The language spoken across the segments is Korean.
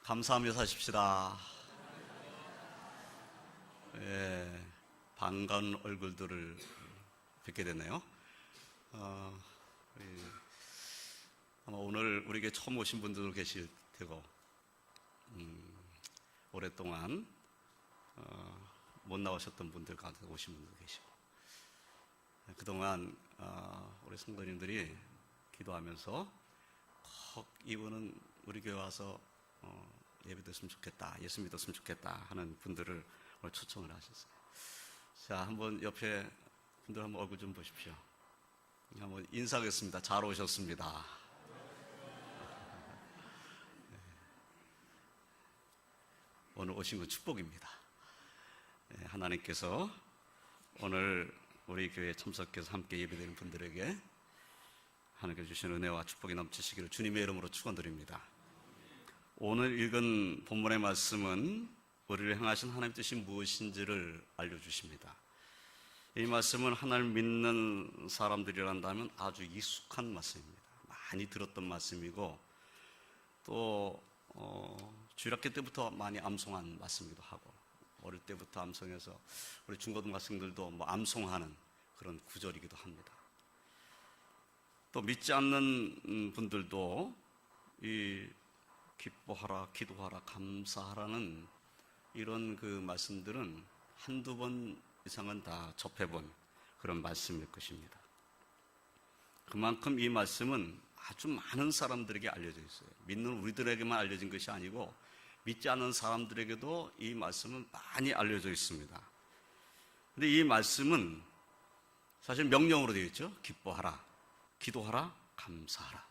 감사하며 사십시다. 예, 반가운 얼굴들을 뵙게 되네요. 아마 오늘 우리에게 처음 오신 분들도 계실 테고, 오랫동안 못 나오셨던 분들 가운데 오신 분도 계시고, 그동안 우리 성도님들이 기도하면서 꼭 이분은 우리 교회 와서 예배됐으면 좋겠다, 예수 믿었으면 좋겠다 하는 분들을 오늘 초청을 하셨어요. 자, 한번 옆에 분들 한번 얼굴 좀 보십시오. 한번 인사하겠습니다. 잘 오셨습니다. 오늘 오신 건 축복입니다. 하나님께서 오늘 우리 교회에 참석해서 함께 예배드리는 분들에게 하나님께서 주신 은혜와 축복이 넘치시기를 주님의 이름으로 축원드립니다. 오늘 읽은 본문의 말씀은 우리를 향하신 하나님의 뜻이 무엇인지를 알려주십니다. 이 말씀은 하나님을 믿는 사람들이란다면 아주 익숙한 말씀입니다. 많이 들었던 말씀이고, 또 주일학교 때부터 많이 암송한 말씀이기도 하고, 어릴 때부터 암송해서 우리 중고등학생들도 뭐 암송하는 그런 구절이기도 합니다. 또 믿지 않는 분들도 이 기뻐하라, 기도하라, 감사하라는 이런 그 말씀들은 한두 번 이상은 다 접해본 그런 말씀일 것입니다. 그만큼 이 말씀은 아주 많은 사람들에게 알려져 있어요. 믿는 우리들에게만 알려진 것이 아니고 믿지 않는 사람들에게도 이 말씀은 많이 알려져 있습니다. 근데 이 말씀은 사실 명령으로 되어 있죠. 기뻐하라, 기도하라, 감사하라.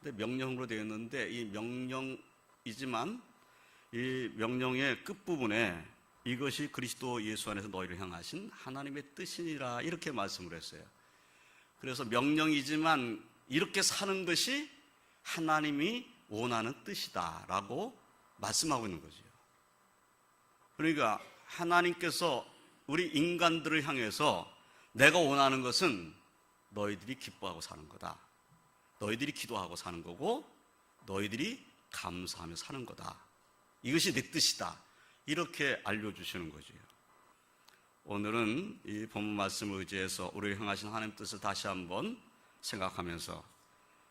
근데 명령으로 되어 있는데 이 명령이지만 이 명령의 끝부분에 이것이 그리스도 예수 안에서 너희를 향하신 하나님의 뜻이니라 이렇게 말씀을 했어요. 그래서 명령이지만 이렇게 사는 것이 하나님이 원하는 뜻이다라고 말씀하고 있는 거죠. 그러니까 하나님께서 우리 인간들을 향해서 내가 원하는 것은 너희들이 기뻐하고 사는 거다. 너희들이 기도하고 사는 거고 너희들이 감사하며 사는 거다. 이것이 내 뜻이다. 이렇게 알려주시는 거죠. 오늘은 이 본문 말씀을 의지해서 우리를 향하신 하나님 뜻을 다시 한번 생각하면서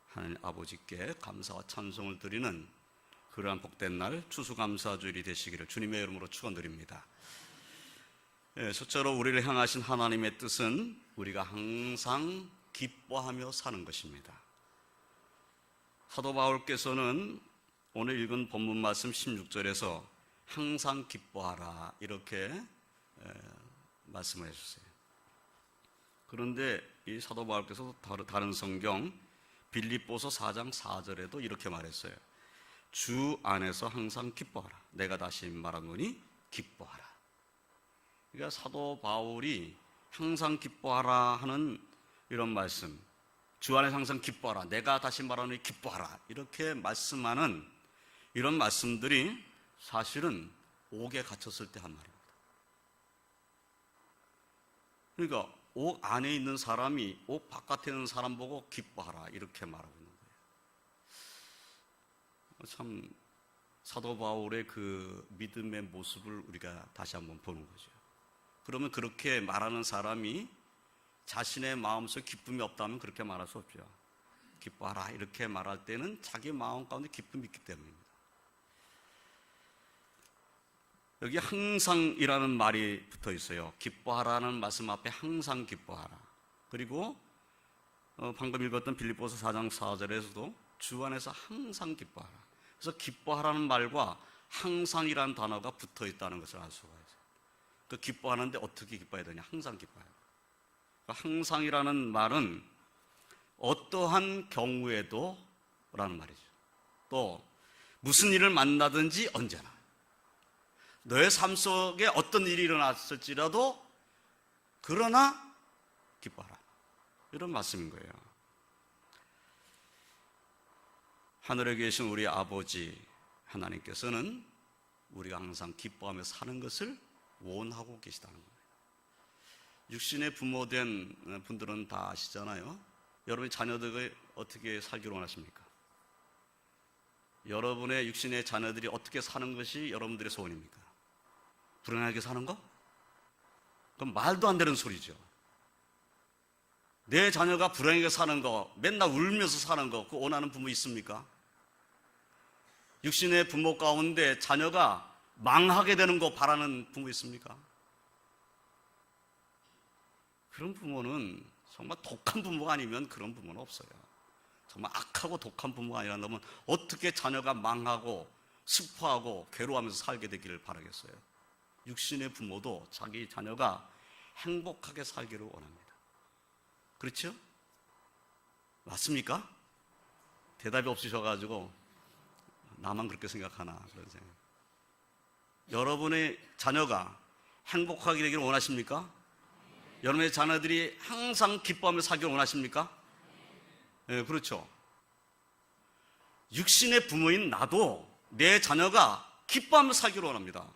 하나님 아버지께 감사와 찬송을 드리는 그러한 복된 날 추수감사주일이 되시기를 주님의 이름으로 축원드립니다. 첫째로 우리를 향하신 하나님의 뜻은 우리가 항상 기뻐하며 사는 것입니다. 사도 바울께서는 오늘 읽은 본문 말씀 16절에서 항상 기뻐하라 이렇게 말씀을 해주세요. 그런데 이 사도 바울께서 다른 성경 빌립보서 4장 4절에도 이렇게 말했어요. 주 안에서 항상 기뻐하라. 내가 다시 말하노니 기뻐하라. 그러니까 사도 바울이 항상 기뻐하라 하는 이런 말씀, 주 안에서 항상 기뻐하라, 내가 다시 말하노니 기뻐하라 이렇게 말씀하는 이런 말씀들이 사실은 옥에 갇혔을 때 한 말입니다. 그러니까 옥 안에 있는 사람이 옥 바깥에 있는 사람 보고 기뻐하라 이렇게 말하고 있는 거예요. 참 사도 바울의 그 믿음의 모습을 우리가 다시 한번 보는 거죠. 그러면 그렇게 말하는 사람이 자신의 마음속에 기쁨이 없다면 그렇게 말할 수 없죠. 기뻐하라 이렇게 말할 때는 자기 마음 가운데 기쁨이 있기 때문입니다. 여기 항상이라는 말이 붙어 있어요. 기뻐하라는 말씀 앞에 항상 기뻐하라. 그리고 방금 읽었던 빌립보서 4장 4절에서도 주 안에서 항상 기뻐하라. 그래서 기뻐하라는 말과 항상이라는 단어가 붙어 있다는 것을 알 수가 있어요. 그 기뻐하는데 어떻게 기뻐해야 되냐? 항상 기뻐해야 돼요. 항상이라는 말은 어떠한 경우에도 라는 말이죠. 또 무슨 일을 만나든지 언제나 너의 삶 속에 어떤 일이 일어났을지라도 그러나 기뻐하라 이런 말씀인 거예요. 하늘에 계신 우리 아버지 하나님께서는 우리가 항상 기뻐하며 사는 것을 원하고 계시다는 거예요. 육신의 부모된 분들은 다 아시잖아요. 여러분의 자녀들이 어떻게 살기를 원하십니까? 여러분의 육신의 자녀들이 어떻게 사는 것이 여러분들의 소원입니까? 불행하게 사는 거? 그럼 말도 안 되는 소리죠. 내 자녀가 불행하게 사는 거, 맨날 울면서 사는 거, 그거 원하는 부모 있습니까? 육신의 부모 가운데 자녀가 망하게 되는 거 바라는 부모 있습니까? 그런 부모는 정말 독한 부모가 아니면 그런 부모는 없어요. 정말 악하고 독한 부모가 아니라면 어떻게 자녀가 망하고 슬퍼하고 괴로워하면서 살게 되기를 바라겠어요. 육신의 부모도 자기 자녀가 행복하게 살기를 원합니다. 그렇죠? 맞습니까? 대답이 없으셔가지고 나만 그렇게 생각하나 그런 생각. 여러분의 자녀가 행복하게 되기를 원하십니까? 여러분의 자녀들이 항상 기뻐하며 살기를 원하십니까? 네, 그렇죠. 육신의 부모인 나도 내 자녀가 기뻐하며 살기를 원합니다.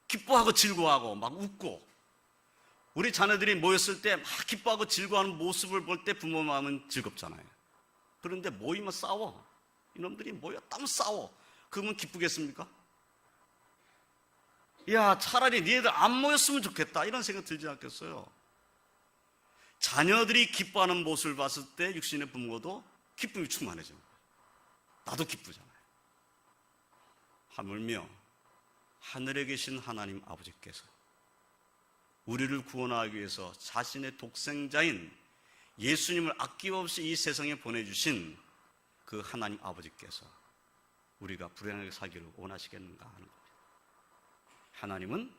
기뻐하고 즐거워하고 막 웃고, 우리 자녀들이 모였을 때 막 기뻐하고 즐거워하는 모습을 볼 때 부모 마음은 즐겁잖아요. 그런데 모이면 싸워. 이놈들이 모였다면 싸워. 그러면 기쁘겠습니까? 야, 차라리 니네들 안 모였으면 좋겠다, 이런 생각 들지 않겠어요? 자녀들이 기뻐하는 모습을 봤을 때 육신의 부모도 기쁨이 충만해져요. 나도 기쁘잖아요. 하물며 하늘에 계신 하나님 아버지께서 우리를 구원하기 위해서 자신의 독생자인 예수님을 아낌없이 이 세상에 보내주신 그 하나님 아버지께서 우리가 불행하게 살기를 원하시겠는가 하는 겁니다. 하나님은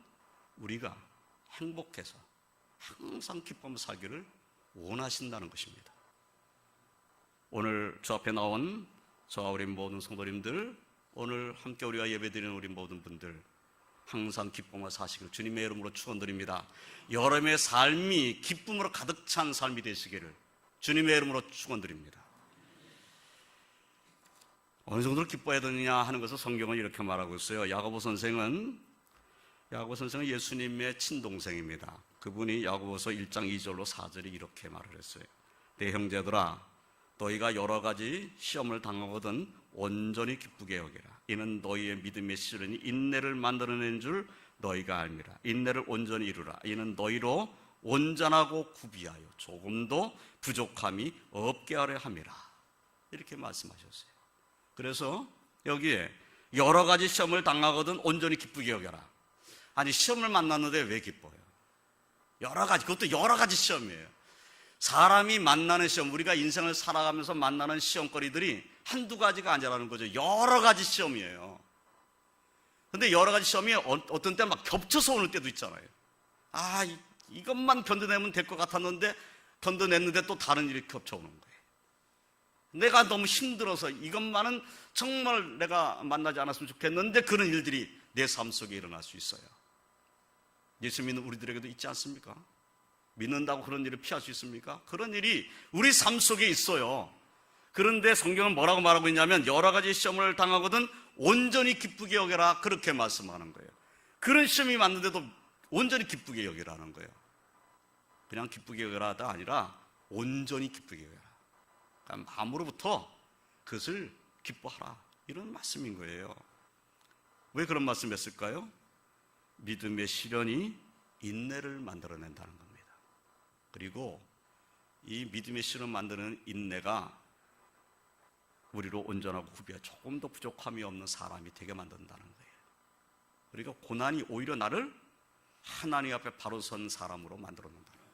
우리가 행복해서 항상 기쁨으로 살기를 원하신다는 것입니다. 오늘 저 앞에 나온 저와 우리 모든 성도님들, 오늘 함께 우리가 예배드리는 우리 모든 분들 항상 기쁨으로 사시기를 주님의 이름으로 축원드립니다. 여러분의 삶이 기쁨으로 가득 찬 삶이 되시기를 주님의 이름으로 축원드립니다. 어느 정도로 기뻐해야 되느냐 하는 것을 성경은 이렇게 말하고 있어요. 야고보 선생은 예수님의 친동생입니다. 그분이 야고보서 1장 2절로 4절에 이렇게 말을 했어요. 내 형제들아, 너희가 여러 가지 시험을 당하거든 온전히 기쁘게 여기라. 이는 너희의 믿음의 시련이 인내를 만들어낸 줄 너희가 알미라. 인내를 온전히 이루라. 이는 너희로 온전하고 구비하여 조금도 부족함이 없게 하려 함이라. 이렇게 말씀하셨어요. 그래서 여기에 여러 가지 시험을 당하거든 온전히 기쁘게 여겨라. 아니, 시험을 만났는데 왜 기뻐요? 여러 가지, 그것도 여러 가지 시험이에요. 사람이 만나는 시험, 우리가 인생을 살아가면서 만나는 시험거리들이 한두 가지가 아니라는 거죠. 여러 가지 시험이에요. 근데 여러 가지 시험이 어떤 때 막 겹쳐서 오는 때도 있잖아요. 아, 이것만 견뎌내면 될 것 같았는데 견뎌냈는데 또 다른 일이 겹쳐오는 거예요. 내가 너무 힘들어서 이것만은 정말 내가 만나지 않았으면 좋겠는데 그런 일들이 내 삶 속에 일어날 수 있어요. 예수 믿는 우리들에게도 있지 않습니까? 믿는다고 그런 일을 피할 수 있습니까? 그런 일이 우리 삶 속에 있어요. 그런데 성경은 뭐라고 말하고 있냐면 여러 가지 시험을 당하거든 온전히 기쁘게 여겨라, 그렇게 말씀하는 거예요. 그런 시험이 왔는데도 온전히 기쁘게 여기라는 거예요. 그냥 기쁘게 여겨라가 아니라 온전히 기쁘게 여겨라. 그러니까 마음으로부터 그것을 기뻐하라, 이런 말씀인 거예요. 왜 그런 말씀을 했을까요? 믿음의 시련이 인내를 만들어낸다는 겁니다. 그리고 이 믿음의 시련을 만드는 인내가 우리로 온전하고 구비하여 조금 더 부족함이 없는 사람이 되게 만든다는 거예요. 그러니까 고난이 오히려 나를 하나님 앞에 바로 선 사람으로 만들어낸다는 거예요.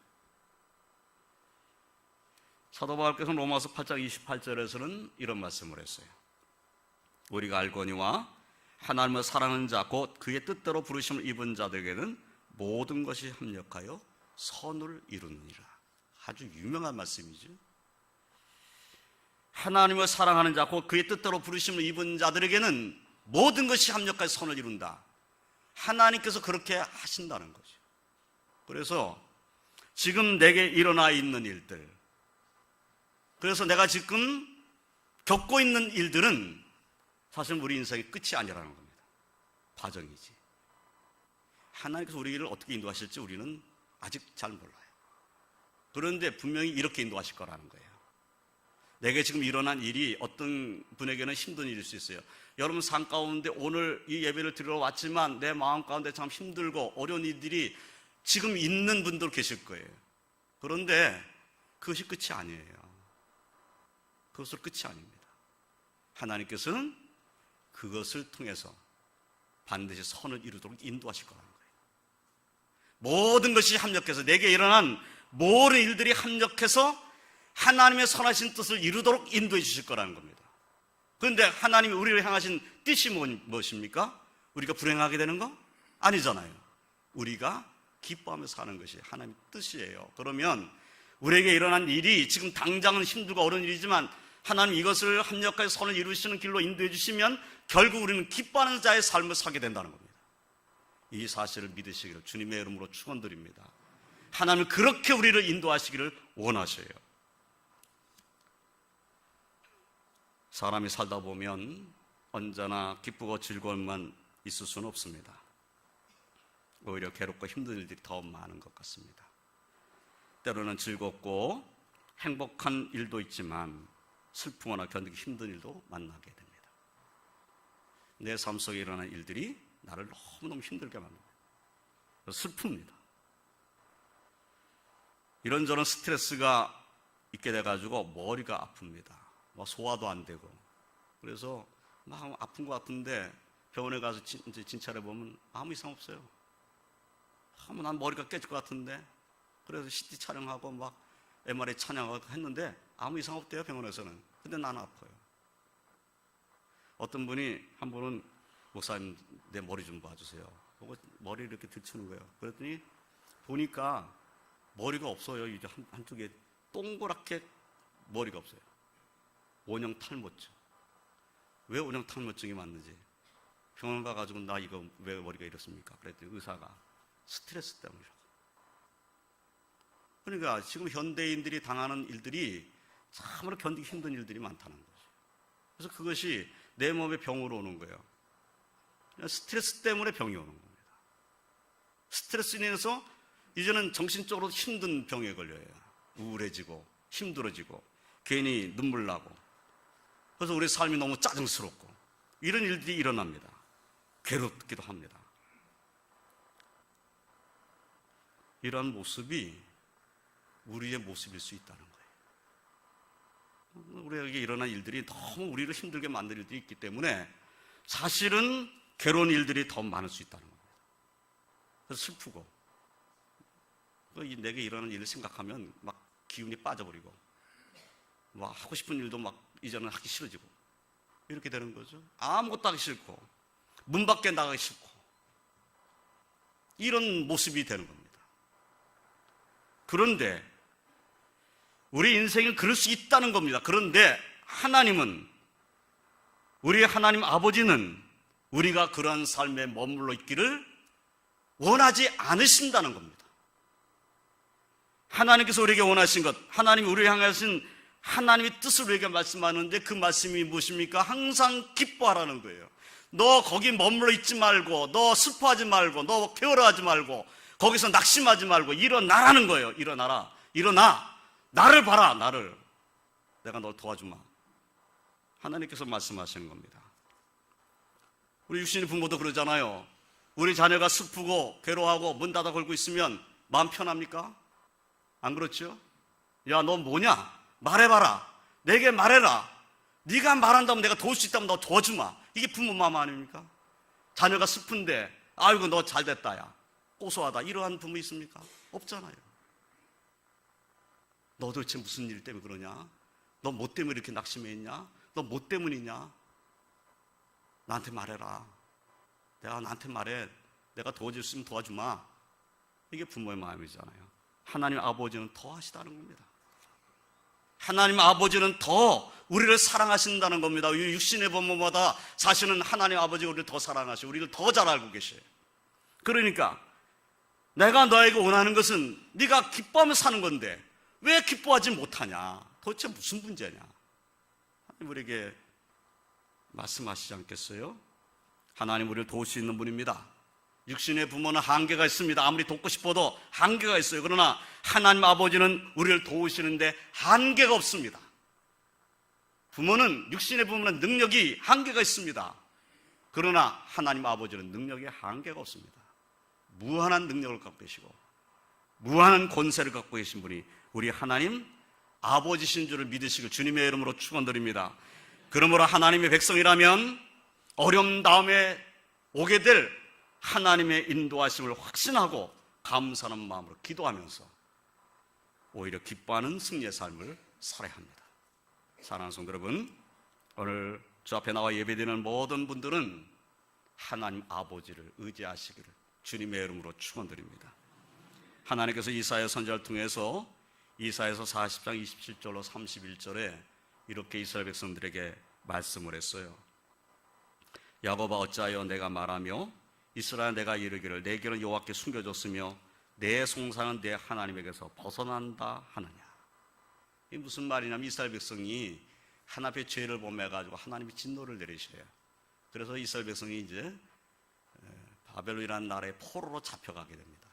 사도 바울께서 로마서 8장 28절에서는 이런 말씀을 했어요. 우리가 알거니와 하나님을 사랑하는 자 곧 그의 뜻대로 부르심을 입은 자들에게는 모든 것이 합력하여 선을 이루느니라. 아주 유명한 말씀이죠. 하나님을 사랑하는 자 곧 그의 뜻대로 부르심을 입은 자들에게는 모든 것이 합력하여 선을 이룬다. 하나님께서 그렇게 하신다는 거죠. 그래서 지금 내게 일어나 있는 일들, 그래서 내가 지금 겪고 있는 일들은 사실 우리 인생의 끝이 아니라는 겁니다. 과정이지. 하나님께서 우리를 어떻게 인도하실지 우리는 아직 잘 몰라요. 그런데 분명히 이렇게 인도하실 거라는 거예요. 내게 지금 일어난 일이 어떤 분에게는 힘든 일일 수 있어요. 여러분 삶 가운데 오늘 이 예배를 드리러 왔지만 내 마음 가운데 참 힘들고 어려운 일들이 지금 있는 분들 계실 거예요. 그런데 그것이 끝이 아니에요. 그것은 끝이 아닙니다. 하나님께서는 그것을 통해서 반드시 선을 이루도록 인도하실 거라는 거예요. 모든 것이 합력해서 내게 일어난 모든 일들이 합력해서 하나님의 선하신 뜻을 이루도록 인도해 주실 거라는 겁니다. 그런데 하나님이 우리를 향하신 뜻이 무엇입니까? 우리가 불행하게 되는 거? 아니잖아요. 우리가 기뻐하며 사는 것이 하나님의 뜻이에요. 그러면 우리에게 일어난 일이 지금 당장은 힘들고 어려운 일이지만 하나님 이것을 합력하여 선을 이루시는 길로 인도해 주시면 결국 우리는 기뻐하는 자의 삶을 살게 된다는 겁니다. 이 사실을 믿으시기를 주님의 이름으로 축원드립니다. 하나님은 그렇게 우리를 인도하시기를 원하셔요. 사람이 살다 보면 언제나 기쁘고 즐거움만 있을 수는 없습니다. 오히려 괴롭고 힘든 일들이 더 많은 것 같습니다. 때로는 즐겁고 행복한 일도 있지만 슬프거나 견디기 힘든 일도 만나게 됩니다. 내 삶 속에 일어나는 일들이 나를 너무너무 힘들게 만듭니다. 슬픕니다. 이런저런 스트레스가 있게 돼가지고 머리가 아픕니다. 소화도 안 되고. 그래서 막 아픈 것 같은데 병원에 가서 이제 진찰해 보면 아무 이상 없어요. 난 머리가 깨질 것 같은데. 그래서 CT 촬영하고 막 MRI 촬영하고 했는데 아무 이상 없대요, 병원에서는. 근데 나는 아파요. 어떤 분이 한 분은 목사님 내 머리 좀 봐주세요. 보고 머리를 이렇게 들추는 거예요. 그랬더니 보니까 머리가 없어요. 이제 한쪽에 동그랗게 머리가 없어요. 원형 탈모증. 왜 원형 탈모증이 맞는지 병원 가가지고 나 이거 왜 머리가 이렇습니까? 그랬더니 의사가 스트레스 때문이라고. 그러니까 지금 현대인들이 당하는 일들이 참으로 견디기 힘든 일들이 많다는 거죠. 그래서 그것이 내 몸에 병으로 오는 거예요. 스트레스 때문에 병이 오는 겁니다. 스트레스로 인해서 이제는 정신적으로 힘든 병에 걸려요. 우울해지고 힘들어지고 괜히 눈물 나고. 그래서 우리 삶이 너무 짜증스럽고 이런 일들이 일어납니다. 괴롭기도 합니다. 이러한 모습이 우리의 모습일 수 있다는 거예요. 우리에게 일어난 일들이 너무 우리를 힘들게 만들 일들이 있기 때문에 사실은 괴로운 일들이 더 많을 수 있다는 겁니다. 그래서 슬프고 내게 일어난 일을 생각하면 막 기운이 빠져버리고 막 하고 싶은 일도 막 이제는 하기 싫어지고 이렇게 되는 거죠. 아무것도 하기 싫고 문 밖에 나가기 싫고 이런 모습이 되는 겁니다. 그런데 우리 인생은 그럴 수 있다는 겁니다. 그런데 하나님은, 우리 하나님 아버지는 우리가 그런 삶에 머물러 있기를 원하지 않으신다는 겁니다. 하나님께서 우리에게 원하신 것, 하나님이 우리를 향하신 하나님의 뜻을 우리에게 말씀하는데 그 말씀이 무엇입니까? 항상 기뻐하라는 거예요. 너 거기 머물러 있지 말고, 너 슬퍼하지 말고, 너 괴로워하지 말고, 거기서 낙심하지 말고 일어나라는 거예요. 일어나라. 일어나. 나를 봐라. 나를. 내가 널 도와주마. 하나님께서 말씀하시는 겁니다. 우리 육신의 부모도 그러잖아요. 우리 자녀가 슬프고 괴로워하고 문 닫아 걸고 있으면 마음 편합니까? 안 그렇죠? 야, 너 뭐냐? 말해봐라. 내게 말해라. 네가 말한다면 내가 도울 수 있다면 너 도와주마. 이게 부모 마음 아닙니까? 자녀가 슬픈데 아이고 너 잘됐다 야 고소하다 이러한 부모 있습니까? 없잖아요. 너 도대체 무슨 일 때문에 그러냐? 너 뭐 때문에 이렇게 낙심해 있냐? 너 뭐 때문이냐? 나한테 말해라. 내가 나한테 말해. 내가 도와줄 수 있으면 도와주마. 이게 부모의 마음이잖아요. 하나님 아버지는 더 하시다는 겁니다. 하나님 아버지는 더 우리를 사랑하신다는 겁니다. 육신의 부모마다 사실은 하나님 아버지가 우리를 더 사랑하시고 우리를 더 잘 알고 계셔요. 그러니까 내가 너에게 원하는 것은 네가 기뻐하며 사는 건데 왜 기뻐하지 못하냐? 도대체 무슨 문제냐? 하나님 우리에게 말씀하시지 않겠어요? 하나님 우리를 도울 수 있는 분입니다. 육신의 부모는 한계가 있습니다. 아무리 돕고 싶어도 한계가 있어요. 그러나 하나님 아버지는 우리를 도우시는데 한계가 없습니다. 육신의 부모는 능력이 한계가 있습니다. 그러나 하나님 아버지는 능력에 한계가 없습니다. 무한한 능력을 갖고 계시고 무한한 권세를 갖고 계신 분이 우리 하나님 아버지신 줄을 믿으시고 주님의 이름으로 축원드립니다. 그러므로 하나님의 백성이라면 어려움 다음에 오게 될 하나님의 인도하심을 확신하고 감사하는 마음으로 기도하면서 오히려 기뻐하는 승리의 삶을 살아야 합니다. 사랑하는 성도 여러분, 오늘 주 앞에 나와 예배드리는 모든 분들은 하나님 아버지를 의지하시기를 주님의 이름으로 축원드립니다. 하나님께서 이사야 선지자를 통해서 이사야서 40장 27절로 31절에 이렇게 이스라엘 백성들에게 말씀을 했어요. 야곱아 어찌하여 내가 말하며 이스라엘 내가 이르기를 내 길은 여호와께 숨겨졌으며 내 송사는 내 하나님에게서 벗어난다 하느냐. 이게 무슨 말이냐면 이스라엘 백성이 하나님의 죄를 범해가지고 하나님이 진노를 내리셔요. 그래서 이스라엘 백성이 이제 바벨론이라는 나라의 포로로 잡혀가게 됩니다.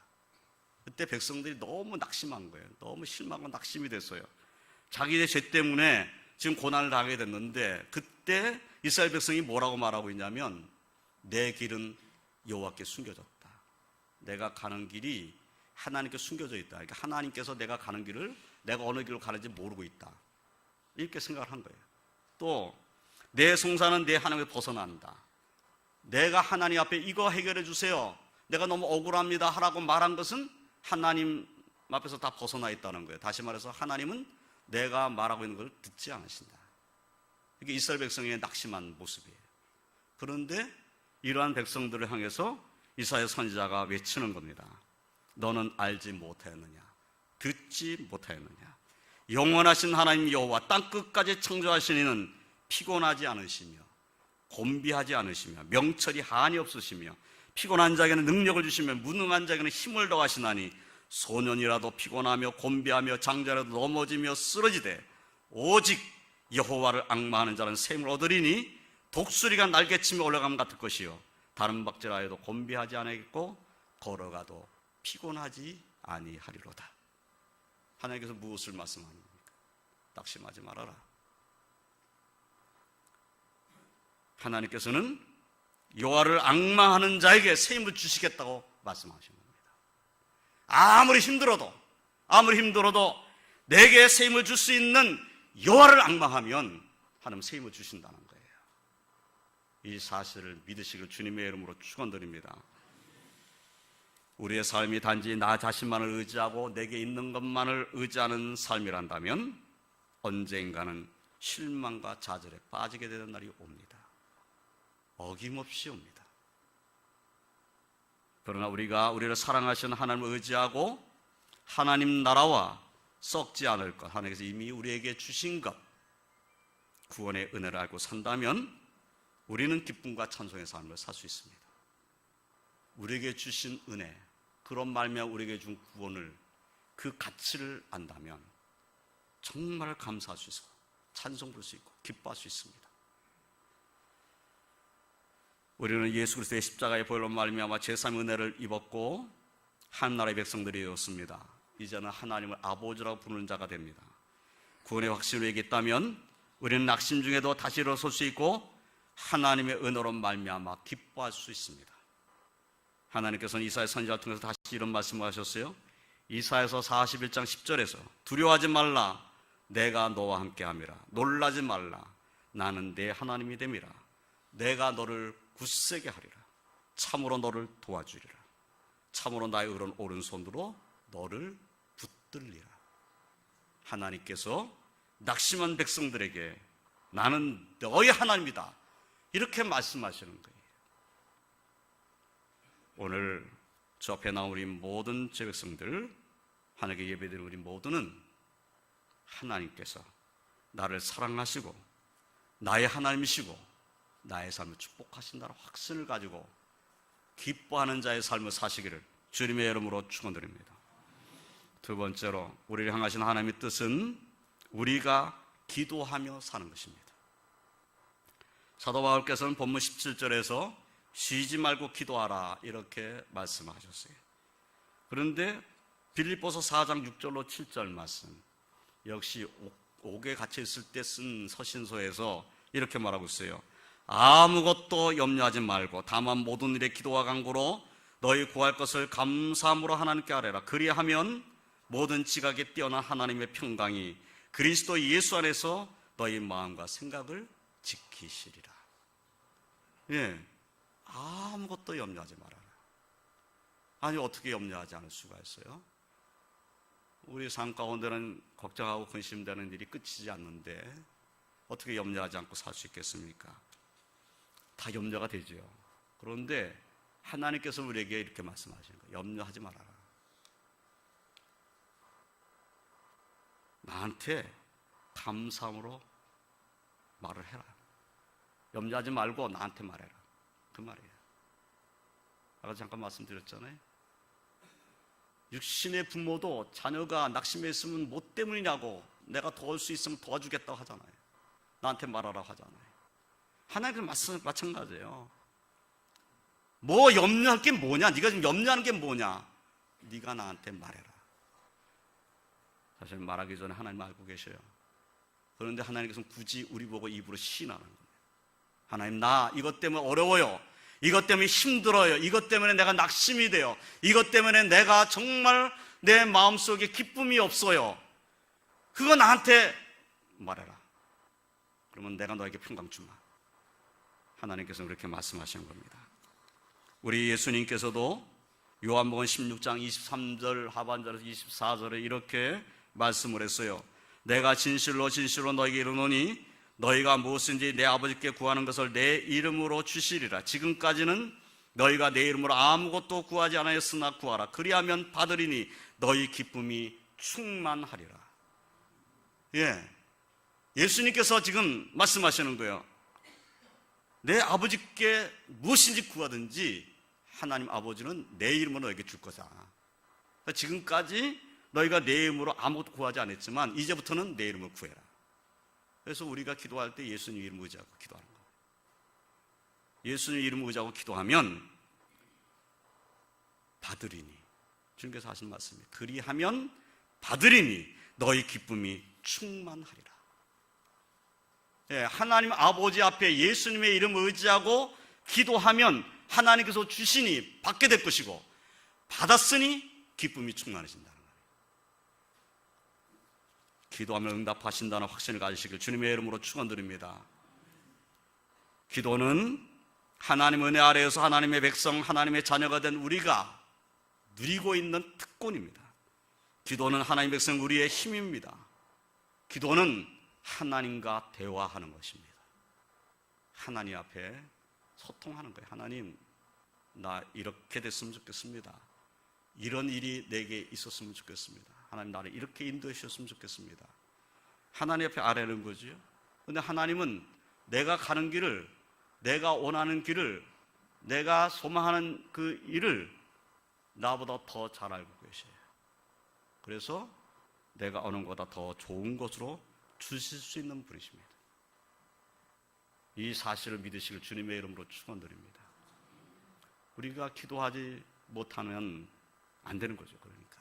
그때 백성들이 너무 낙심한 거예요. 너무 실망하고 낙심이 됐어요. 자기의 죄 때문에 지금 고난을 당하게 됐는데 그때 이스라엘 백성이 뭐라고 말하고 있냐면 내 길은 여호와께 숨겨졌다. 내가 가는 길이 하나님께 숨겨져 있다. 그러니까 하나님께서 내가 가는 길을 내가 어느 길로 가는지 모르고 있다. 이렇게 생각을 한 거예요. 또 내 송사는 내 하나님에 벗어난다. 내가 하나님 앞에 이거 해결해 주세요. 내가 너무 억울합니다 하라고 말한 것은 하나님 앞에서 다 벗어나 있다는 거예요. 다시 말해서 하나님은 내가 말하고 있는 걸 듣지 않으신다. 이게 이스라엘 백성의 낙심한 모습이에요. 그런데 이러한 백성들을 향해서 이사야 선지자가 외치는 겁니다. 너는 알지 못하였느냐? 듣지 못하였느냐? 영원하신 하나님 여호와 땅끝까지 창조하신 이는 피곤하지 않으시며 곤비하지 않으시며 명철이 한이 없으시며 피곤한 자에게는 능력을 주시며 무능한 자에게는 힘을 더하시나니 소년이라도 피곤하며 곤비하며 장자라도 넘어지며 쓰러지되 오직 여호와를 앙마하는 자는 샘을 얻으리니 독수리가 날개치며 올라감 같을 것이요 다른 박질하여도 곤비하지 않겠고 걸어가도 피곤하지 아니하리로다. 하나님께서 무엇을 말씀하는 겁니까? 낙심하지 말아라. 하나님께서는 여호와를 앙망하는 자에게 새 힘을 주시겠다고 말씀하신 겁니다. 아무리 힘들어도 내게 새 힘을 줄 수 있는 여호와를 앙망하면 하나님 새 힘을 주신다는 거예요. 이 사실을 믿으시길 주님의 이름으로 축원드립니다. 우리의 삶이 단지 나 자신만을 의지하고 내게 있는 것만을 의지하는 삶이란다면 언젠가는 실망과 좌절에 빠지게 되는 날이 옵니다. 어김없이 옵니다. 그러나 우리가 우리를 사랑하시는 하나님을 의지하고 하나님 나라와 썩지 않을 것, 하나님께서 이미 우리에게 주신 것, 구원의 은혜를 알고 산다면 우리는 기쁨과 찬송의 삶을 살 수 있습니다. 우리에게 주신 은혜, 그런 말미암아 우리에게 준 구원을, 그 가치를 안다면 정말 감사할 수 있고 찬송 부를 수 있고 기뻐할 수 있습니다. 우리는 예수 그리스도의 십자가의 보혈로 말미암아 제3의 은혜를 입었고 한 나라의 백성들이 되었습니다. 이제는 하나님을 아버지라고 부르는 자가 됩니다. 구원의 확신을 얘기했다면 우리는 낙심 중에도 다시 일어설 수 있고 하나님의 은혜로 말미암아 기뻐할 수 있습니다. 하나님께서는 이사야 선지자를 통해서 다시 이런 말씀을 하셨어요. 이사야서 41장 10절에서 두려워하지 말라, 내가 너와 함께함이라. 놀라지 말라, 나는 내 하나님이 됨이라. 내가 너를 굳세게 하리라. 참으로 너를 도와주리라. 참으로 나의 의로운 오른손으로 너를 붙들리라. 하나님께서 낙심한 백성들에게 나는 너의 하나님이다, 이렇게 말씀하시는 거예요. 오늘 저 앞에 나온 우리 모든 제 백성들, 하나님께 예배드리는 우리 모두는 하나님께서 나를 사랑하시고 나의 하나님이시고 나의 삶을 축복하신다는 확신을 가지고 기뻐하는 자의 삶을 사시기를 주님의 이름으로 축원드립니다. 두 번째로 우리를 향하신 하나님의 뜻은 우리가 기도하며 사는 것입니다. 사도 바울께서는 본문 17절에서 쉬지 말고 기도하라 이렇게 말씀하셨어요. 그런데 빌립보서 4장 6절로 7절 말씀 역시 옥에 갇혀 있을 때 쓴 서신서에서 이렇게 말하고 있어요. 아무것도 염려하지 말고 다만 모든 일에 기도와 간구로 너희 구할 것을 감사함으로 하나님께 아뢰라. 그리하면 모든 지각에 뛰어난 하나님의 평강이 그리스도 예수 안에서 너희 마음과 생각을 지키시리라. 예, 아무것도 염려하지 말아라. 아니, 어떻게 염려하지 않을 수가 있어요? 우리 삶 가운데는 걱정하고 근심되는 일이 끝이지 않는데 어떻게 염려하지 않고 살 수 있겠습니까? 다 염려가 되죠. 그런데 하나님께서 우리에게 이렇게 말씀하시는 거예요. 염려하지 말아라. 나한테 감사함으로 말을 해라. 염려하지 말고 나한테 말해라. 그 말이에요. 아까 잠깐 말씀드렸잖아요. 육신의 부모도 자녀가 낙심해 있으면 뭐 때문이냐고, 내가 도울 수 있으면 도와주겠다고 하잖아요. 나한테 말하라 하잖아요. 하나님께서 마찬가지예요. 뭐 염려할 게 뭐냐? 네가 지금 염려하는 게 뭐냐? 네가 나한테 말해라. 사실 말하기 전에 하나님 알고 계셔요. 그런데 하나님께서는 굳이 우리 보고 입으로 시인하는 거예요. 하나님, 나 이것 때문에 어려워요. 이것 때문에 힘들어요. 이것 때문에 내가 낙심이 돼요. 이것 때문에 내가 정말 내 마음속에 기쁨이 없어요. 그거 나한테 말해라. 그러면 내가 너에게 평강 주마. 하나님께서는 그렇게 말씀하시는 겁니다. 우리 예수님께서도 요한복음 16장 23절 하반절에서 24절에 이렇게 말씀을 했어요. 내가 진실로 진실로 너에게 이르노니 너희가 무엇인지 내 아버지께 구하는 것을 내 이름으로 주시리라. 지금까지는 너희가 내 이름으로 아무것도 구하지 않았으나 구하라. 그리하면 받으리니 너희 기쁨이 충만하리라. 예, 예수님께서 지금 말씀하시는 거예요. 내 아버지께 무엇인지 구하든지 하나님 아버지는 내 이름으로 너에게 줄 거다. 지금까지 너희가 내 이름으로 아무것도 구하지 않았지만 이제부터는 내 이름을 구해라. 그래서 우리가 기도할 때 예수님 이름 의지하고 기도하는 거예요. 예수님 이름 의지하고 기도하면 받으리니, 주님께서 하신 말씀이에요. 그리하면 받으리니 너희 기쁨이 충만하리라. 예, 하나님 아버지 앞에 예수님의 이름을 의지하고 기도하면 하나님께서 주시니 받게 될 것이고, 받았으니 기쁨이 충만해진다는 거예요. 기도하면 응답하신다는 확신을 가지시길 주님의 이름으로 축원드립니다. 기도는 하나님 은혜 아래에서 하나님의 백성, 하나님의 자녀가 된 우리가 누리고 있는 특권입니다. 기도는 하나님의 백성 우리의 힘입니다. 기도는 하나님과 대화하는 것입니다. 하나님 앞에 소통하는 거예요. 하나님, 나 이렇게 됐으면 좋겠습니다. 이런 일이 내게 있었으면 좋겠습니다. 하나님, 나를 이렇게 인도해 주셨으면 좋겠습니다. 하나님 앞에 아뢰는 거죠. 그런데 하나님은 내가 가는 길을, 내가 원하는 길을, 내가 소망하는 그 일을 나보다 더 잘 알고 계셔요. 그래서 내가 어느 것보다 더 좋은 것으로 주실 수 있는 분이십니다. 이 사실을 믿으시길 주님의 이름으로 축원드립니다. 우리가 기도하지 못하면 안 되는 거죠. 그러니까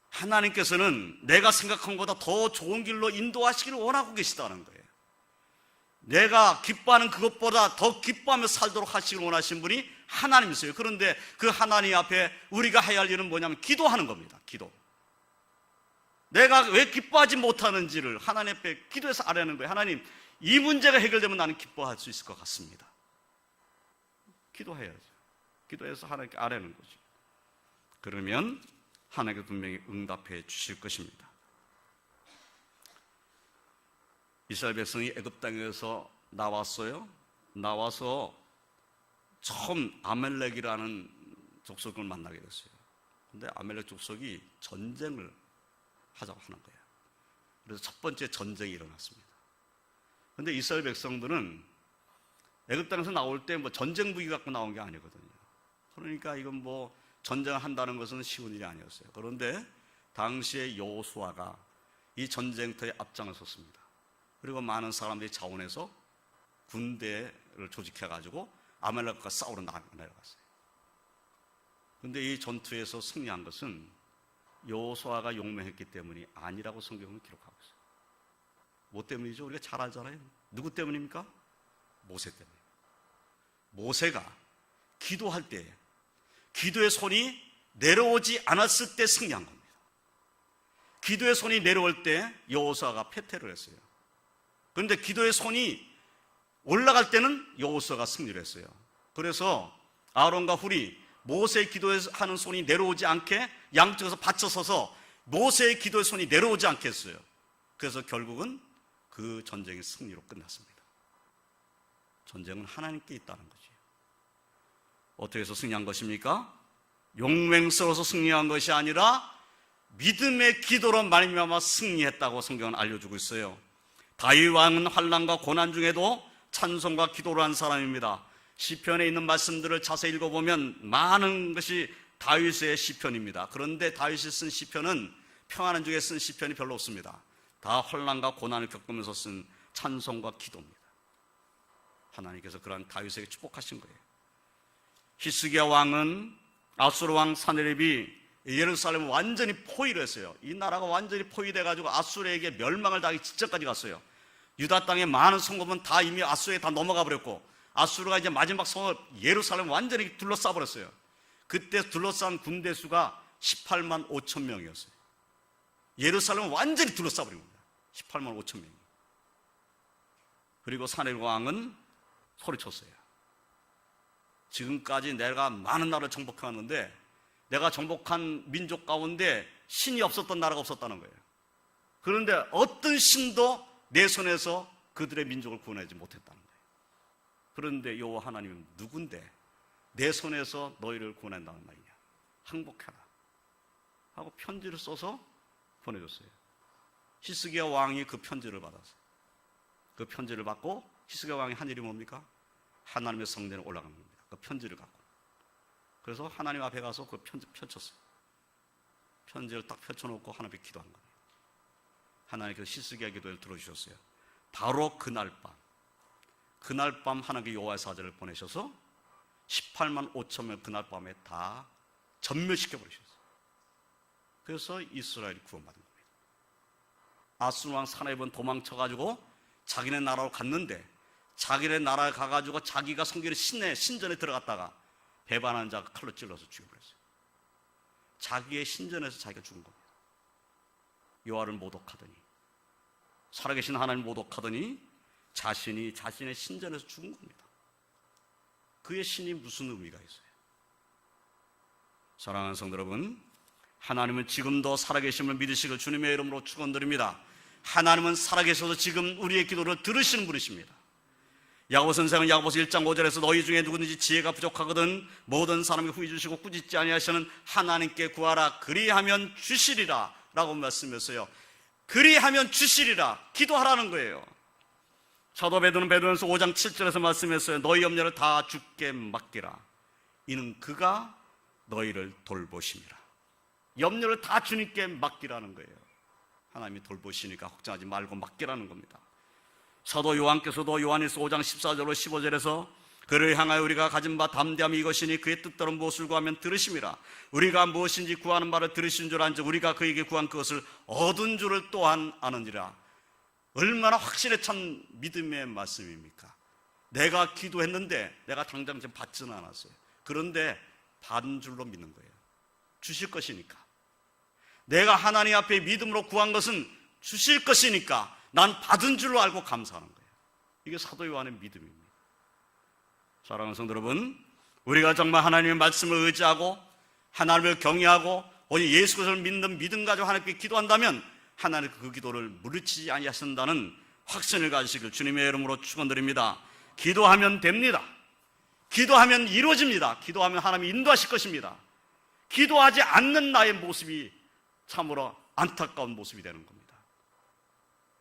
하나님께서는 내가 생각한 것보다 더 좋은 길로 인도하시기를 원하고 계시다는 거예요. 내가 기뻐하는 그것보다 더 기뻐하며 살도록 하시기를 원하신 분이 하나님이세요. 그런데 그 하나님 앞에 우리가 해야 할 일은 뭐냐면 기도하는 겁니다. 기도. 내가 왜 기뻐하지 못하는지를 하나님 앞에 기도해서 아뢰는 거예요. 하나님, 이 문제가 해결되면 나는 기뻐할 수 있을 것 같습니다. 기도해야죠. 기도해서 하나님께 아뢰는 거죠. 그러면 하나님께서 분명히 응답해 주실 것입니다. 이스라엘 백성이 애굽 땅에서 나왔어요. 나와서 처음 아멜렉이라는 족속을 만나게 됐어요. 근데 아멜렉 족속이 전쟁을 하자고 하는 거예요. 그래서 첫 번째 전쟁이 일어났습니다. 근데 이스라엘 백성들은 애굽 땅에서 나올 때 뭐 전쟁 무기 갖고 나온 게 아니거든요. 그러니까 이건 뭐 전쟁을 한다는 것은 쉬운 일이 아니었어요. 그런데 당시에 여호수아가 이 전쟁터에 앞장을 섰습니다. 그리고 많은 사람들이 자원해서 군대를 조직해가지고 아말렉과 싸우러 내려갔어요. 그런데 이 전투에서 승리한 것은 여호수아가 용맹했기 때문이 아니라고 성경은 기록하고 있어요. 뭐 때문이죠? 우리가 잘 알잖아요. 누구 때문입니까? 모세 때문에. 모세가 기도할 때 기도의 손이 내려오지 않았을 때 승리한 겁니다. 기도의 손이 내려올 때 여호수아가 패퇴를 했어요. 그런데 기도의 손이 올라갈 때는 여호수아가 승리를 했어요. 그래서 아론과 훌이 모세의 기도하는 손이 내려오지 않게 양쪽에서 받쳐서서 모세의 기도의 손이 내려오지 않게 했어요. 그래서 결국은 그 전쟁이 승리로 끝났습니다. 전쟁은 하나님께 있다는 거지. 어떻게 해서 승리한 것입니까? 용맹스러워서 승리한 것이 아니라 믿음의 기도로 말미암아 승리했다고 성경은 알려주고 있어요. 다윗 왕은 환난과 고난 중에도 찬송과 기도를 한 사람입니다. 시편에 있는 말씀들을 자세히 읽어보면 많은 것이 다윗의 시편입니다. 그런데 다윗이 쓴 시편은 평안한 중에 쓴 시편이 별로 없습니다. 다 환난과 고난을 겪으면서 쓴 찬송과 기도입니다. 하나님께서 그러한 다윗에게 축복하신 거예요. 히스기야 왕은 아수르 왕 사네립이 예루살렘을 완전히 포위를 했어요. 이 나라가 완전히 포위돼가지고 아수르에게 멸망을 당하기 직전까지 갔어요. 유다 땅의 많은 성읍은 다 이미 아수르에 다 넘어가 버렸고, 아수르가 이제 마지막 성읍 예루살렘을 완전히 둘러싸 버렸어요. 그때 둘러싼 군대 수가 18만 5천 명이었어요. 예루살렘을 완전히 둘러싸 버린 겁니다. 18만 5천 명이. 그리고 사네립 왕은 소리쳤어요. 지금까지 내가 많은 나라를 정복해왔는데 내가 정복한 민족 가운데 신이 없었던 나라가 없었다는 거예요. 그런데 어떤 신도 내 손에서 그들의 민족을 구원하지 못했다는 거예요. 그런데 여호와 하나님은 누군데 내 손에서 너희를 구원한다는 말이냐. 항복해라 하고 편지를 써서 보내줬어요. 히스기야 왕이 그 편지를 받았어요. 그 편지를 받고 히스기야 왕이 한 일이 뭡니까? 하나님의 성전에 올라간 겁니다. 그 편지를 갖고. 그래서 하나님 앞에 가서 그 편지 펼쳤어요. 편지를 딱 펼쳐놓고 하나님께 기도한 겁니다. 하나님께서 히스기야 기도를 들어주셨어요. 바로 그날 밤 하나님께 여호와의 사자를 보내셔서 18만 5천 명 그날 밤에 다 전멸시켜 버리셨어요. 그래서 이스라엘이 구원받은 겁니다. 아수르 왕 사네립은 도망쳐가지고 자기네 나라로 갔는데, 자기네 나라에 가가지고 자기가 섬기는 신전에 들어갔다가 배반한 자가 칼로 찔러서 죽여버렸어요. 자기의 신전에서 자기가 죽은 겁니다. 여호와를 모독하더니, 살아계신 하나님을 모독하더니 자신이 자신의 신전에서 죽은 겁니다. 그의 신이 무슨 의미가 있어요? 사랑하는 성도 여러분, 하나님은 지금도 살아계심을 믿으시길 주님의 이름으로 축원드립니다. 하나님은 살아계셔서 지금 우리의 기도를 들으시는 분이십니다. 야고보 선생은 야고보서 1장 5절에서 너희 중에 누구든지 지혜가 부족하거든 모든 사람이 후히 주시고 꾸짖지 아니하시는 하나님께 구하라 그리하면 주시리라 라고 말씀했어요. 그리하면 주시리라, 기도하라는 거예요. 사도 베드로는 베드로전서 5장 7절에서 말씀했어요. 너희 염려를 다 주께 맡기라, 이는 그가 너희를 돌보심이라. 염려를 다 주님께 맡기라는 거예요. 하나님이 돌보시니까 걱정하지 말고 맡기라는 겁니다. 사도 요한께서도 요한일서 5장 14절로 15절에서 그를 향하여 우리가 가진 바 담대함이 이것이니 그의 뜻대로 무엇을 구하면 들으심이라. 우리가 무엇인지 구하는 바를 들으신 줄 안즉 우리가 그에게 구한 그것을 얻은 줄을 또한 아느니라. 얼마나 확신에 찬 믿음의 말씀입니까? 내가 기도했는데 내가 당장 지금 받지는 않았어요. 그런데 받은 줄로 믿는 거예요. 주실 것이니까. 내가 하나님 앞에 믿음으로 구한 것은 주실 것이니까 난 받은 줄로 알고 감사하는 거예요. 이게 사도 요한의 믿음입니다. 사랑하는 성도 여러분, 우리가 정말 하나님의 말씀을 의지하고 하나님을 경외하고 오직 예수 그리스도를 믿는 믿음 가지고 하나님께 기도한다면 하나님 그 기도를 무르치지 아니하신다는 확신을 가지시길 주님의 이름으로 축원드립니다. 기도하면 됩니다. 기도하면 이루어집니다. 기도하면 하나님이 인도하실 것입니다. 기도하지 않는 나의 모습이 참으로 안타까운 모습이 되는 겁니다.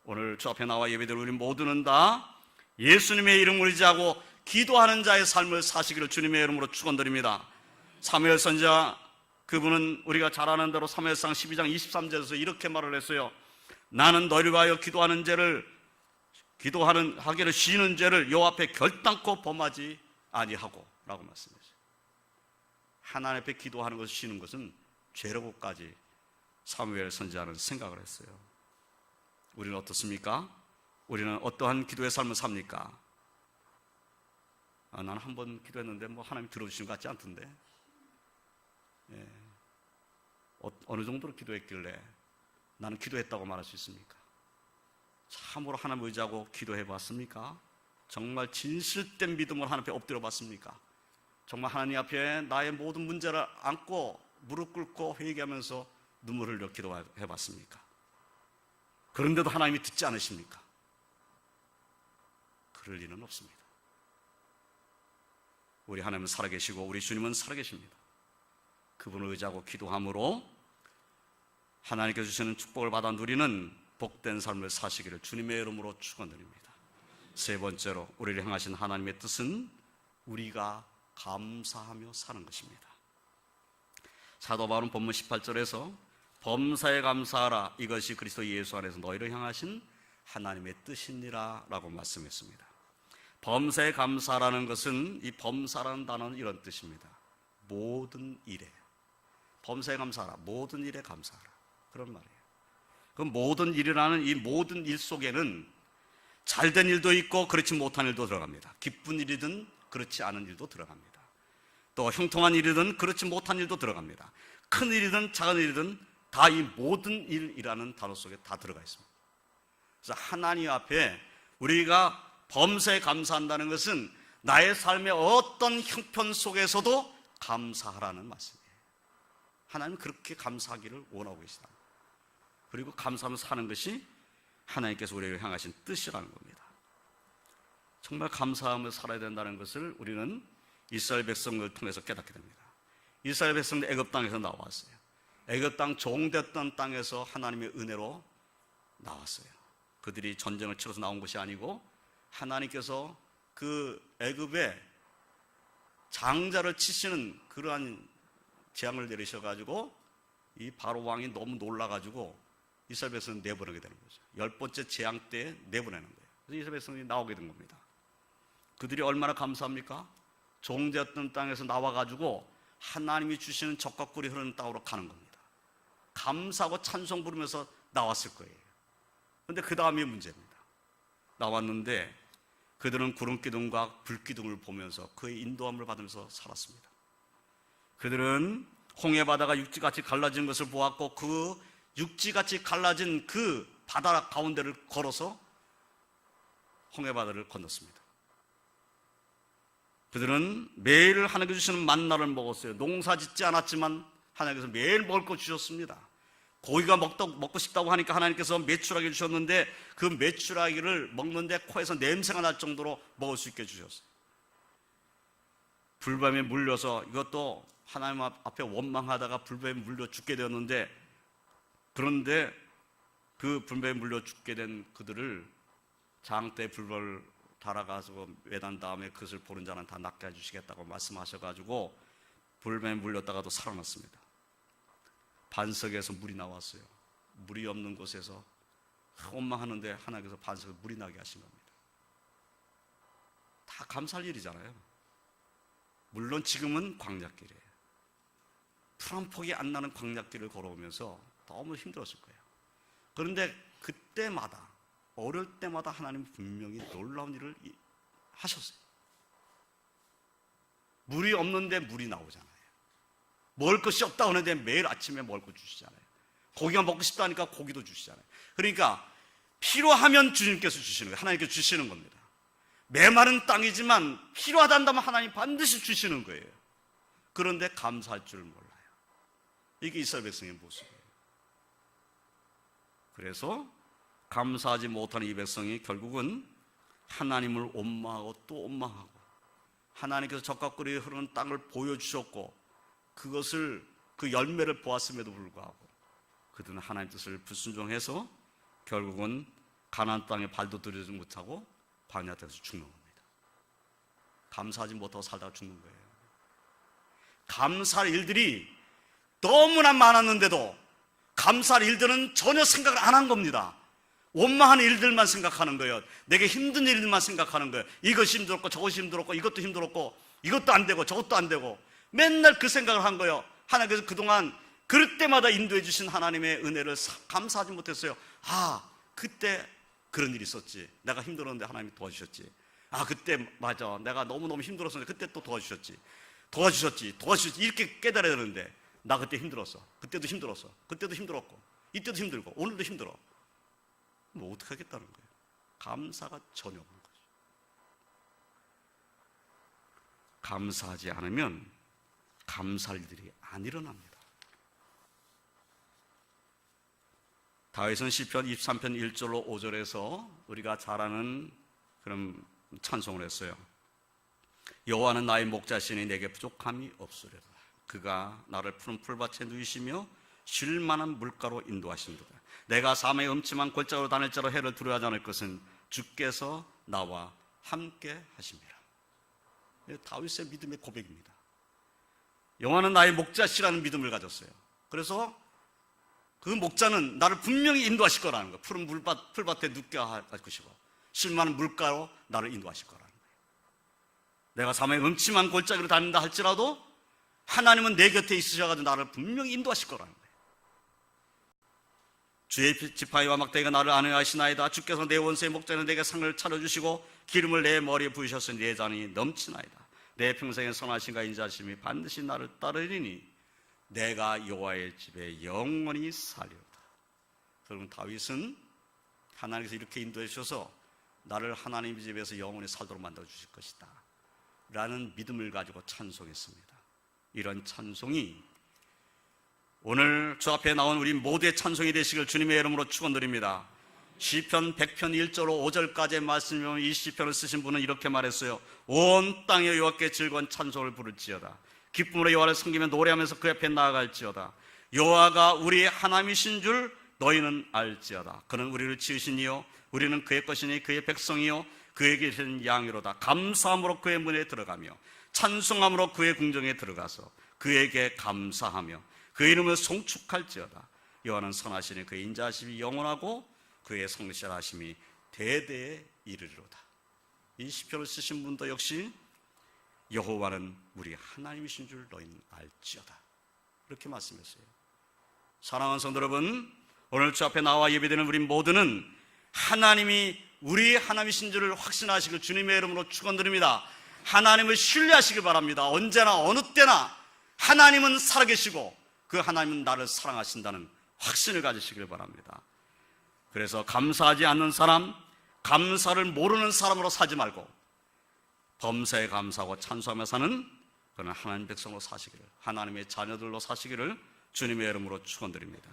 오늘 주 앞에 나와 예배드리는 우리 모두는 다 예수님의 이름을 의지하고 기도하는 자의 삶을 사시기를 주님의 이름으로 축원드립니다. 사무엘 선지자, 그분은 우리가 잘 아는 대로 사무엘상 12장 23절에서 이렇게 말을 했어요. 나는 너희를 위하여 하기를 쉬는 죄를 여호와 앞에 결단코 범하지 아니하고 라고 말씀했어요. 하나님 앞에 기도하는 것을 쉬는 것은 죄라고까지 사무엘 선지자는 생각을 했어요. 우리는 어떻습니까? 우리는 어떠한 기도의 삶을 삽니까? 나는 한 번 기도했는데 하나님 들어주신 것 같지 않던데. 어느 정도로 기도했길래 나는 기도했다고 말할 수 있습니까? 참으로 하나님 의지하고 기도해 봤습니까? 정말 진실된 믿음으로 하나님 앞에 엎드려 봤습니까? 정말 하나님 앞에 나의 모든 문제를 안고 무릎 꿇고 회개하면서 눈물을 흘려 기도해 봤습니까? 그런데도 하나님이 듣지 않으십니까? 그럴 리는 없습니다. 우리 하나님은 살아계시고 우리 주님은 살아계십니다. 그분을 의지하고 기도함으로 하나님께서 주시는 축복을 받아 누리는 복된 삶을 사시기를 주님의 이름으로 축원드립니다. 세 번째로 우리를 향하신 하나님의 뜻은 우리가 감사하며 사는 것입니다. 사도 바울은 본문 18절에서 범사에 감사하라, 이것이 그리스도 예수 안에서 너희를 향하신 하나님의 뜻이니라 라고 말씀했습니다. 범사에 감사라는 것은, 이 범사라는 단어는 이런 뜻입니다. 모든 일에, 범사에 감사하라, 모든 일에 감사하라, 그런 말이에요. 그 모든 일이라는 이 모든 일 속에는 잘된 일도 있고 그렇지 못한 일도 들어갑니다. 기쁜 일이든 그렇지 않은 일도 들어갑니다. 또 형통한 일이든 그렇지 못한 일도 들어갑니다. 큰 일이든 작은 일이든 다 이 모든 일이라는 단어 속에 다 들어가 있습니다. 그래서 하나님 앞에 우리가 범사에 감사한다는 것은 나의 삶의 어떤 형편 속에서도 감사하라는 말씀이에요. 하나님은 그렇게 감사하기를 원하고 계시다. 그리고 감사하면서 사는 것이 하나님께서 우리를 향하신 뜻이라는 겁니다. 정말 감사하면서 살아야 된다는 것을 우리는 이스라엘 백성을 통해서 깨닫게 됩니다. 이스라엘 백성들 애굽 땅에서 나왔어요. 애굽 땅 종됐던 땅에서 하나님의 은혜로 나왔어요. 그들이 전쟁을 치러서 나온 것이 아니고 하나님께서 그 애굽에 장자를 치시는 그러한 재앙을 내리셔가지고 이 바로 왕이 너무 놀라가지고 이스라엘 백성을 내보내게 되는 거죠. 10번째 재앙 때 내보내는 거예요. 그래서 이스라엘 백성이 나오게 된 겁니다. 그들이 얼마나 감사합니까? 종되었던 땅에서 나와가지고 하나님이 주시는 젖과 꿀이 흐르는 땅으로 가는 겁니다. 감사하고 찬송 부르면서 나왔을 거예요. 그런데 그 다음이 문제입니다. 나왔는데 그들은 구름기둥과 불기둥을 보면서 그의 인도함을 받으면서 살았습니다. 그들은 홍해바다가 육지같이 갈라진 것을 보았고 그 육지같이 갈라진 그 바다 가운데를 걸어서 홍해바다를 건넜습니다. 그들은 매일 하나님께서 주시는 만나를 먹었어요. 농사 짓지 않았지만 하나님께서 매일 먹을 거 주셨습니다. 고기가 먹고 싶다고 하니까 하나님께서 메추라기를 주셨는데 그 메추라기를 먹는데 코에서 냄새가 날 정도로 먹을 수 있게 주셨어요. 불뱀에 물려서 이것도 하나님 앞에 원망하다가 불뱀에 물려 죽게 되었는데, 그런데 그 불뱀에 물려 죽게 된 그들을 장대에 불을 달아가지고 매단 다음에 그것을 보는 자는 다 낫게 해주시겠다고 말씀하셔가지고 불뱀에 물렸다가도 살아났습니다. 반석에서 물이 나왔어요. 물이 없는 곳에서 원망하는데 하나님께서 반석에 물이 나게 하신 겁니다. 다 감사할 일이잖아요. 물론 지금은 광야길이에요. 풀 한 폭이 안 나는 광야길을 걸어오면서 너무 힘들었을 거예요. 그런데 그때마다, 어릴 때마다 하나님이 분명히 놀라운 일을 하셨어요. 물이 없는데 물이 나오잖아요. 먹을 것이 없다 하는데 매일 아침에 먹을 거 주시잖아요. 고기가 먹고 싶다 하니까 고기도 주시잖아요. 그러니까 필요하면 주님께서 주시는 거예요. 하나님께서 주시는 겁니다. 메마른 땅이지만 필요하다 한다면 하나님 반드시 주시는 거예요. 그런데 감사할 줄 몰라요. 이게 이스라엘 백성의 모습이에요. 그래서 감사하지 못하는 이 백성이 결국은 하나님을 원망하고 또 원망하고, 하나님께서 젖과 꿀이 흐르는 땅을 보여주셨고 그것을, 그 열매를 보았음에도 불구하고 그들은 하나님 뜻을 불순종해서 결국은 가나안 땅에 발도 들이지 못하고 광야 땅에서 죽는 겁니다. 감사하지 못하고 살다가 죽는 거예요. 감사할 일들이 너무나 많았는데도 감사할 일들은 전혀 생각을 안 한 겁니다. 원망하는 일들만 생각하는 거예요. 내게 힘든 일들만 생각하는 거예요. 이것이 힘들었고 저것이 힘들었고 이것도 힘들었고 이것도 안 되고 저것도 안 되고 맨날 그 생각을 한 거예요. 하나님께서 그동안 그럴 때마다 인도해 주신 하나님의 은혜를 감사하지 못했어요. 그때 그런 일이 있었지. 내가 힘들었는데 하나님이 도와주셨지. 그때 맞아. 내가 너무너무 힘들었었는데 그때 또 도와주셨지. 이렇게 깨달아야 되는데 나 그때 힘들었어. 그때도 힘들었어. 그때도 힘들었고 이때도 힘들고 오늘도 힘들어. 뭐 어떻게 하겠다는 거예요. 감사가 전혀 없는 거죠. 감사하지 않으면 감사할 일들이 안 일어납니다. 다윗은 시편 23편 1절로 5절에서 우리가 잘 아는 그런 찬송을 했어요. 여호와는 나의 목자시니 내게 부족함이 없으리라. 그가 나를 푸른 풀밭에 누이시며 쉴 만한 물가로 인도하신도다. 내가 삶의 음침한 골짜기로 다닐지라도 해를 두려워하지 않을 것은 주께서 나와 함께 하심이라. 다윗의 믿음의 고백입니다. 여호와는 나의 목자시라는 믿음을 가졌어요. 그래서 그 목자는 나를 분명히 인도하실 거라는 거예요. 푸른 풀밭에 눕게 할 것이고 쉴 만한 물가로 나를 인도하실 거라는 거예요. 내가 삶의 음침한 골짜기로 다닌다 할지라도 하나님은 내 곁에 있으셔가지고 나를 분명히 인도하실 거라는 거예요. 주의 지팡이와 막대기가 나를 안위하시나이다. 주께서 내 원수의 목전에 내게 상을 차려주시고 기름을 내 머리에 부으셔서 내 잔이 넘치나이다. 내 평생의 선하심과 인자하심이 반드시 나를 따르리니 내가 여호와의 집에 영원히 살리로다. 여러분, 다윗은 하나님께서 이렇게 인도해 주셔서 나를 하나님의 집에서 영원히 살도록 만들어 주실 것이다 라는 믿음을 가지고 찬송했습니다. 이런 찬송이 오늘 주 앞에 나온 우리 모두의 찬송이 되시길 주님의 이름으로 축원드립니다. 시편 100편 1절로 5절까지의 말씀이면 이 시편을 쓰신 분은 이렇게 말했어요. 온 땅에 여호와께 즐거운 찬송을 부를지어다. 기쁨으로 여호와를 섬기며 노래하면서 그 앞에 나아갈지어다. 여호와가 우리의 하나님이신 줄 너희는 알지어다. 그는 우리를 지으신 이요 우리는 그의 것이니 그의 백성이요 그에게 계신 양이로다. 감사함으로 그의 문에 들어가며 찬송함으로 그의 궁정에 들어가서 그에게 감사하며 그 이름을 송축할지어다. 여호와는 선하시니 그의 인자하심이 영원하고 그의 성실하심이 대대에 이르리로다. 이 시편을 쓰신 분도 역시 여호와는 우리 하나님이신 줄 너희는 알지어다 이렇게 말씀했어요. 사랑하는 성도 여러분, 오늘 주 앞에 나와 예배드리는 우리 모두는 하나님이 우리 하나님이신 줄을 확신하시길 주님의 이름으로 축원드립니다. 하나님을 신뢰하시길 바랍니다. 언제나 어느 때나 하나님은 살아계시고 그 하나님은 나를 사랑하신다는 확신을 가지시길 바랍니다. 그래서 감사하지 않는 사람, 감사를 모르는 사람으로 살지 말고 범사에 감사하고 찬송하며 사는 그런 하나님 백성으로 사시기를, 하나님의 자녀들로 사시기를 주님의 이름으로 축원드립니다.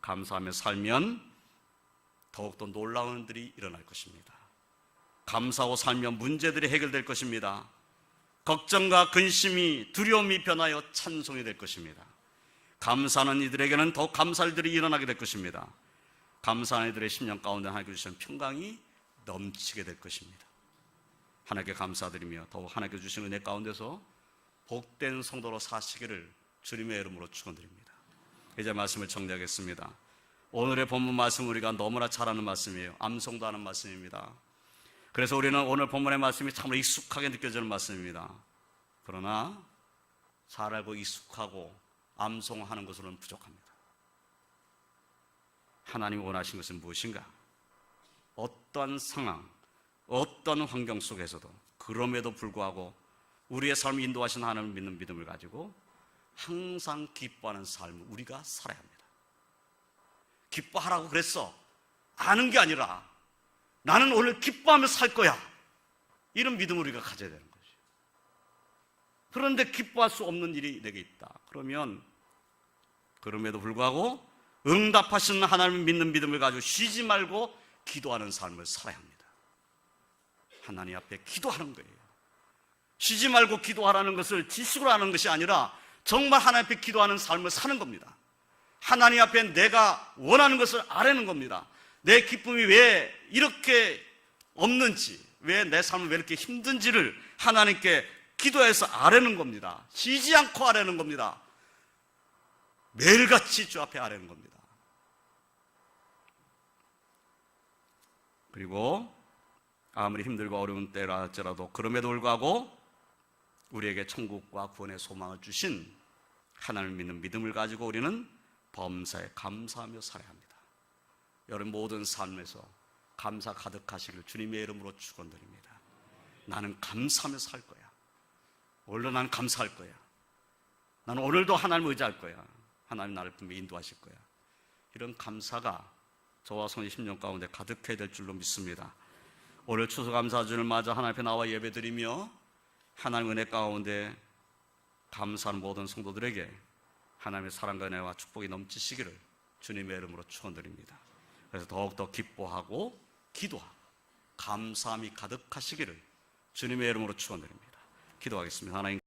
감사하며 살면 더욱더 놀라운 일들이 일어날 것입니다. 감사하고 살면 문제들이 해결될 것입니다. 걱정과 근심이, 두려움이 변하여 찬송이 될 것입니다. 감사하는 이들에게는 더 감사할 일들이 일어나게 될 것입니다. 감사하는 이들의 심령 가운데 하나님께 주신 평강이 넘치게 될 것입니다. 하나님께 감사드리며 더욱 하나님께 주신 은혜 가운데서 복된 성도로 사시기를 주님의 이름으로 축원드립니다. 이제 말씀을 정리하겠습니다. 오늘의 본문 말씀 우리가 너무나 잘 아는 말씀이에요. 암송도 하는 말씀입니다. 그래서 우리는 오늘 본문의 말씀이 참으로 익숙하게 느껴지는 말씀입니다. 그러나 잘 알고 익숙하고 암송하는 것으로는 부족합니다. 하나님이 원하신 것은 무엇인가? 어떠한 상황, 어떤 환경 속에서도 그럼에도 불구하고 우리의 삶을 인도하신 하나님을 믿는 믿음을 가지고 항상 기뻐하는 삶을 우리가 살아야 합니다. 기뻐하라고 그랬어. 아는 게 아니라 나는 오늘 기뻐하며 살 거야. 이런 믿음을 우리가 가져야 되는 거죠. 그런데 기뻐할 수 없는 일이 내게 있다. 그러면 그럼에도 불구하고 응답하시는 하나님을 믿는 믿음을 가지고 쉬지 말고 기도하는 삶을 살아야 합니다. 하나님 앞에 기도하는 거예요. 쉬지 말고 기도하라는 것을 지식으로 하는 것이 아니라 정말 하나님 앞에 기도하는 삶을 사는 겁니다. 하나님 앞에 내가 원하는 것을 아뢰는 겁니다. 내 기쁨이 왜 이렇게 없는지, 왜 내 삶은 왜 이렇게 힘든지를 하나님께 기도해서 아뢰는 겁니다. 쉬지 않고 아뢰는 겁니다. 매일같이 주 앞에 아뢰는 겁니다. 그리고 아무리 힘들고 어려운 때라 할지라도 그럼에도 불구하고 우리에게 천국과 구원의 소망을 주신 하나님을 믿는 믿음을 가지고 우리는 범사에 감사하며 살아야 합니다. 여러분 모든 삶에서 감사 가득하시기를 주님의 이름으로 축원드립니다. 나는 감사하며 살 거야. 오늘도 나는 감사할 거야. 나는 오늘도 하나님을 의지할 거야. 하나님 나를 분명히 인도하실 거야. 이런 감사가 저와 성의 심령 가운데 가득해야 될 줄로 믿습니다. 오늘 추수감사주를 맞아 하나님 앞에 나와 예배드리며 하나님 은혜 가운데 감사하는 모든 성도들에게 하나님의 사랑과 은혜와 축복이 넘치시기를 주님의 이름으로 축원드립니다. 그래서 더욱더 기뻐하고 기도하고 감사함이 가득하시기를 주님의 이름으로 축원드립니다. 기도하겠습니다. 하나님